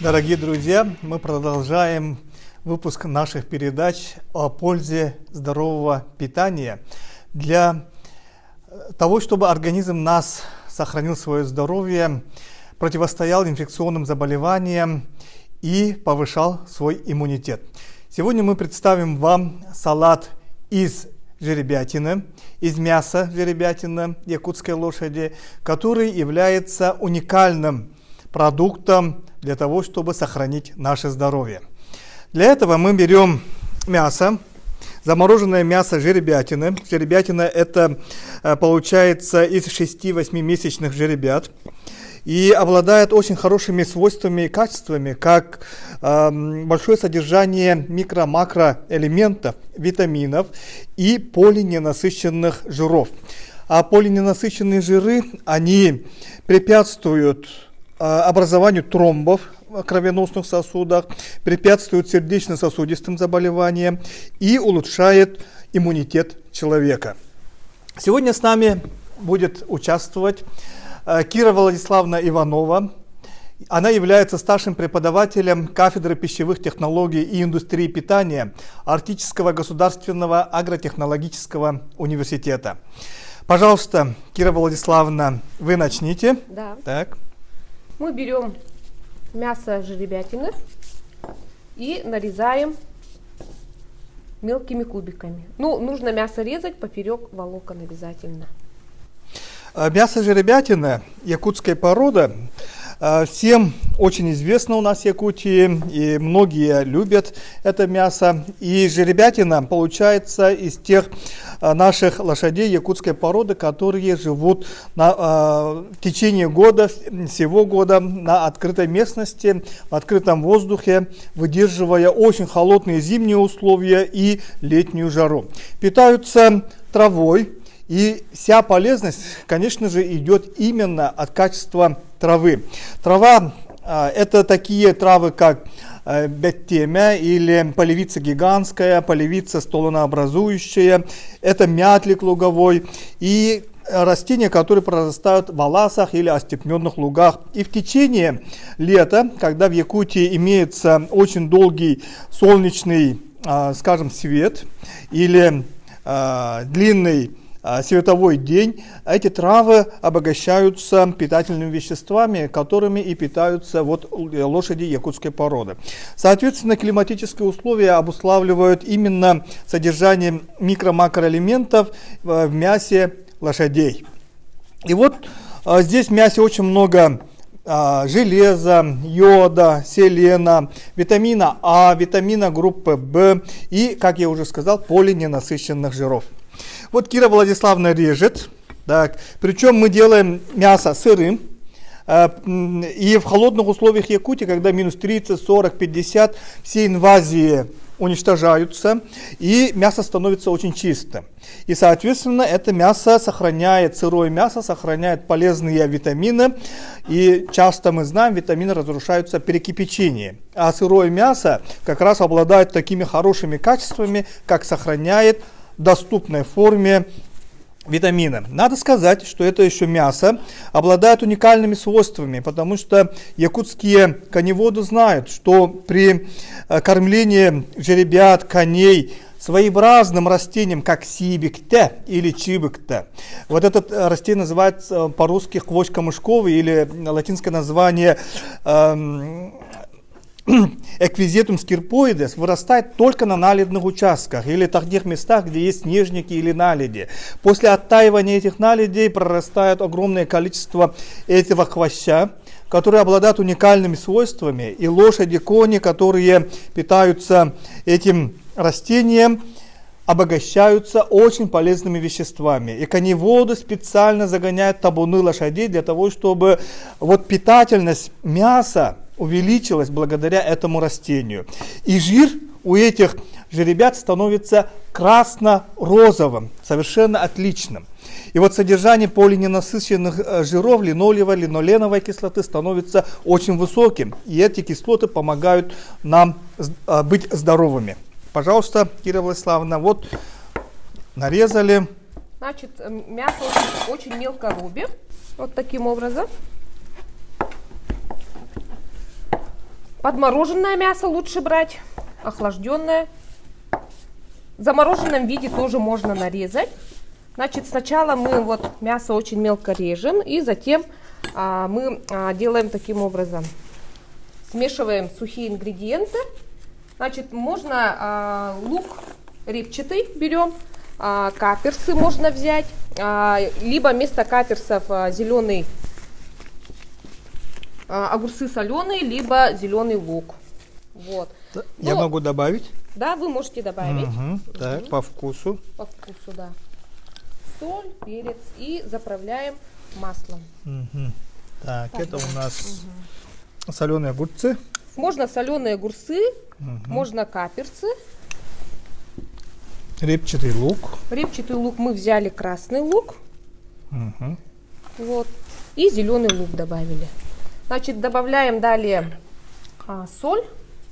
Дорогие друзья, мы продолжаем выпуск наших передач о пользе здорового питания для того, чтобы организм нас сохранил свое здоровье, противостоял инфекционным заболеваниям и повышал свой иммунитет. Сегодня мы представим вам салат из жеребятины, из мяса жеребятины якутской лошади, который является уникальным продуктом для того, чтобы сохранить наше здоровье. Для этого мы берем мясо, замороженное мясо жеребятины. Жеребятина это получается из 6-8 месячных жеребят и обладает очень хорошими свойствами и качествами, как большое содержание микро-макроэлементов, витаминов и полиненасыщенных жиров. А полиненасыщенные жиры, они препятствуют образованию тромбов в кровеносных сосудах, препятствуют сердечно-сосудистым заболеваниям и улучшает иммунитет человека. Сегодня с нами будет участвовать Кира Владиславовна Иванова. Она является старшим преподавателем кафедры пищевых технологий и индустрии питания Арктического государственного агротехнологического университета. Пожалуйста, Кира Владиславовна, вы начните. Да. Так. Мы берем мясо жеребятины и нарезаем мелкими кубиками. Нужно мясо резать поперек волокон обязательно. Мясо жеребятины якутской породы всем очень известно у нас в Якутии, и многие любят это мясо. И жеребятина получается из тех наших лошадей якутской породы, которые живут в течение года, всего года на открытой местности, в открытом воздухе, выдерживая очень холодные зимние условия и летнюю жару. Питаются травой. И вся полезность, конечно же, идет именно от качества травы. Трава это такие травы, как беттемя или полевица гигантская, полевица столонообразующая, это мятлик луговой и растения, которые прорастают в ласах или остепненных лугах. И в течение лета, когда в Якутии имеется очень долгий солнечный, скажем, свет или длинный световой день, эти травы обогащаются питательными веществами, которыми и питаются лошади якутской породы. Соответственно, климатические условия обуславливают именно содержание микро-макроэлементов в мясе лошадей. И здесь в мясе очень много железа, йода, селена, витамина А, витамина группы В и, как я уже сказал, полиненасыщенных жиров. Кира Владиславовна режет, так, причем мы делаем мясо сырым, и в холодных условиях Якутии, когда минус 30, 40, 50, все инвазии уничтожаются, и мясо становится очень чистым. И, соответственно, это мясо сырое мясо сохраняет полезные витамины, и часто мы знаем, витамины разрушаются при кипячении. А сырое мясо как раз обладает такими хорошими качествами, как сохраняет в доступной форме витамины. Надо сказать, что это еще мясо обладает уникальными свойствами, потому что якутские коневоды знают, что при кормлении жеребят, коней своеобразным растением, как сибикте или чибикте. Это растение называется по-русски хвощ камышковый или латинское название Эквизетум скирпоидес вырастает только на наледных участках или в тех местах, где есть снежники или наледи. После оттаивания этих наледей прорастает огромное количество этого хвоща, которые обладают уникальными свойствами. И лошади, кони, которые питаются этим растением, обогащаются очень полезными веществами. И коневоды специально загоняют табуны лошадей для того, чтобы питательность мяса увеличилась благодаря этому растению. И жир у этих жеребят становится красно-розовым, совершенно отличным. И содержание полиненасыщенных жиров, линолева, линоленовой кислоты становится очень высоким. И эти кислоты помогают нам быть здоровыми. Пожалуйста, Кира Владиславовна, нарезали. Значит, мясо очень мелко рубим, таким образом. Подмороженное мясо лучше брать, охлажденное. В замороженном виде тоже можно нарезать. Значит, сначала мы вот мясо очень мелко режем, и затем мы делаем таким образом. Смешиваем сухие ингредиенты. Значит, можно лук репчатый берем, каперсы можно взять, либо вместо каперсов зеленый, огурцы соленые, либо зеленый лук. Вот. Я могу добавить? Да, вы можете добавить. Так, по вкусу. По вкусу, да. Соль, перец и заправляем маслом. Так, это у нас соленые огурцы. Можно соленые огурцы, можно каперсы. Репчатый лук. Репчатый лук мы взяли, красный лук. Вот. И зеленый лук добавили. Значит, добавляем далее соль.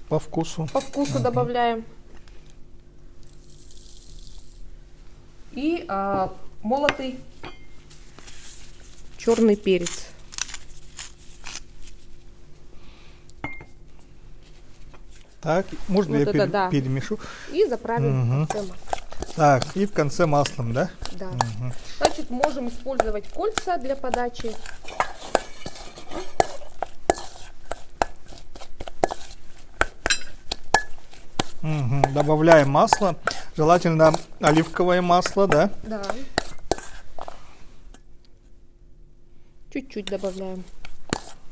По вкусу. По вкусу добавляем. И молотый черный перец. Так, можно Вот я это да. перемешу? И заправим в конце маслом. Так, и в конце маслом, да? Да. Значит, можем использовать кольца для подачи. Добавляем масло, желательно оливковое масло, да? Да. Чуть-чуть добавляем.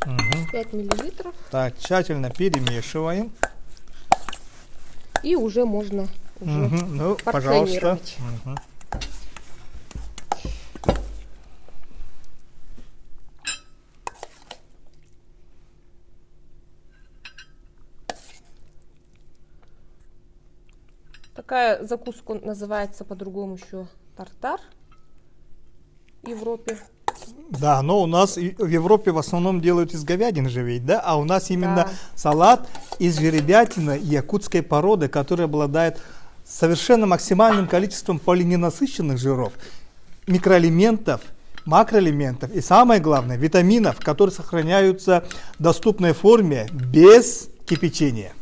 5 миллилитров. Так, тщательно перемешиваем. И уже можно Ну, пожалуйста. порционировать. Такая закуска называется по-другому еще тартар в Европе. Да, но у нас в Европе в основном делают из говядины же ведь, да? А у нас именно Да. салат из жеребятины якутской породы, который обладает совершенно максимальным количеством полиненасыщенных жиров, микроэлементов, макроэлементов и, самое главное, витаминов, которые сохраняются в доступной форме без кипячения.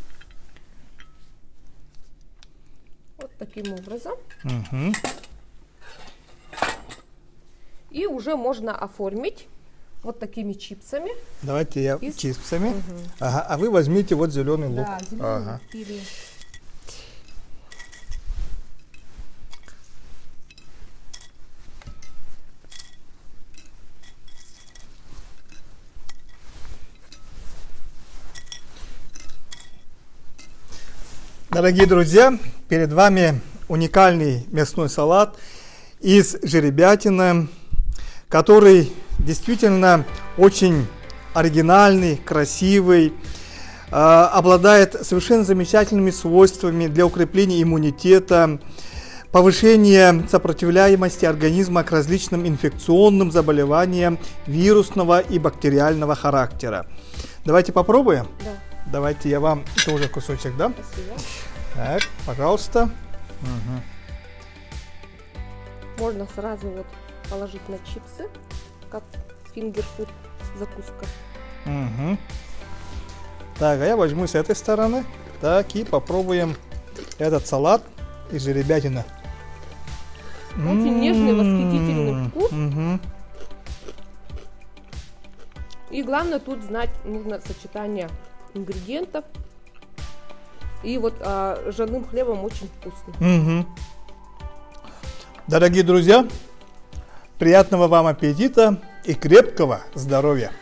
Вот таким образом. Мгм. И уже можно оформить вот такими чипсами. Давайте я Из- чипсами. Ага, а вы возьмите вот зеленый лук. Да, зеленый Ага. пюре. Дорогие друзья, перед вами уникальный мясной салат из жеребятины, который действительно очень оригинальный, красивый, обладает совершенно замечательными свойствами для укрепления иммунитета, повышения сопротивляемости организма к различным инфекционным заболеваниям вирусного и бактериального характера. Давайте попробуем. Да, Давайте я вам тоже кусочек дам. спасибо. Так, пожалуйста. Можно сразу вот положить на чипсы, как фингерфуд закуска. Мгм. Так, а я возьму с этой стороны. Так, и попробуем этот салат из жеребятины. Очень нежный, восхитительный вкус. Мгм. И главное тут знать нужно сочетание ингредиентов. И вот ржаным хлебом очень вкусно. Мгм. Дорогие друзья, приятного вам аппетита и крепкого здоровья!